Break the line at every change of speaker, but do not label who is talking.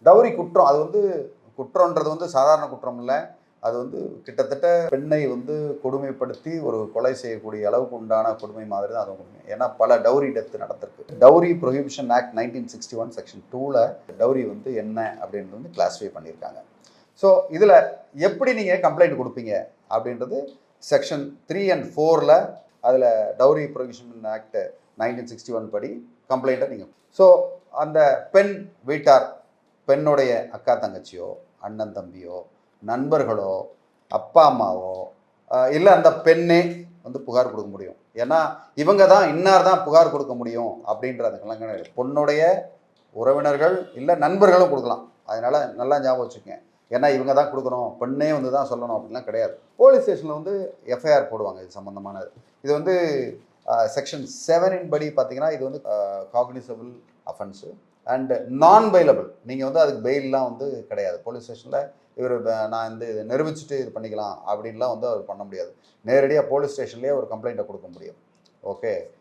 Dowry குற்றம், அது வந்து குற்றம்ன்றது வந்து சாதாரண குற்றம் இல்லை. அது வந்து கிட்டத்தட்ட பெண்ணை வந்து கொடுமைப்படுத்தி ஒரு கொலை செய்யக்கூடிய அளவுக்கு உண்டான கொடுமை மாதிரி தான் அது கொடுமை. ஏன்னா பல டவுரி டெத் நடந்திருக்கு. டவுரி ப்ரொஹிபிஷன் ஆக்ட் 1961 செக்ஷன் 2ல டவுரி வந்து என்ன அப்படின்னு வந்து கிளாஸிஃபை பண்ணியிருக்காங்க. ஸோ இதில் எப்படி நீங்கள் கம்ப்ளைண்ட் கொடுப்பீங்க அப்படின்றது செக்ஷன் 3 and 4ல் அதில் டவுரி ப்ரொஹிபிஷன் ஆக்ட் 1961 படி கம்ப்ளைண்ட்டை நீங்கள் ஸோ அந்த பெண் வீட்டார், பெண்ணுடைய அக்கா தங்கச்சியோ, அண்ணன் தம்பியோ, நண்பர்களோ, அப்பா அம்மாவோ, இல்லை அந்த பெண்ணே வந்து புகார் கொடுக்க முடியும். ஏன்னா இவங்க தான் இன்னார் தான் புகார் கொடுக்க முடியும் அப்படின்றதுக்கெல்லாம் கிடையாது. பொண்ணுடைய உறவினர்கள் இல்லை நண்பர்களும் கொடுக்கலாம். அதனால நல்லா ஞாபகம் வச்சுக்கோங்க. ஏன்னா இவங்க தான் கொடுக்கணும், பெண்ணே வந்து தான் சொல்லணும் அப்படின்லாம் கிடையாது. போலீஸ் ஸ்டேஷனில் வந்து எஃப்ஐஆர் போடுவாங்க இது சம்மந்தமானது. இது வந்து செக்ஷன் 7 படி பார்த்தீங்கன்னா இது வந்து காக்னிசபிள் அஃபென்ஸு அண்ட் நான் பெயிலபிள். நீங்கள் வந்து அதுக்கு பெயிலெலாம் வந்து கிடையாது. போலீஸ் ஸ்டேஷனில் இவர் நான் வந்து இதை நிரூபிச்சுட்டு இது பண்ணிக்கலாம் அப்படின்லாம் வந்து அவர் பண்ண முடியாது. நேரடியாக போலீஸ் ஸ்டேஷன்லேயே ஒரு கம்ப்ளைண்ட்டை கொடுக்க முடியும். ஓகே.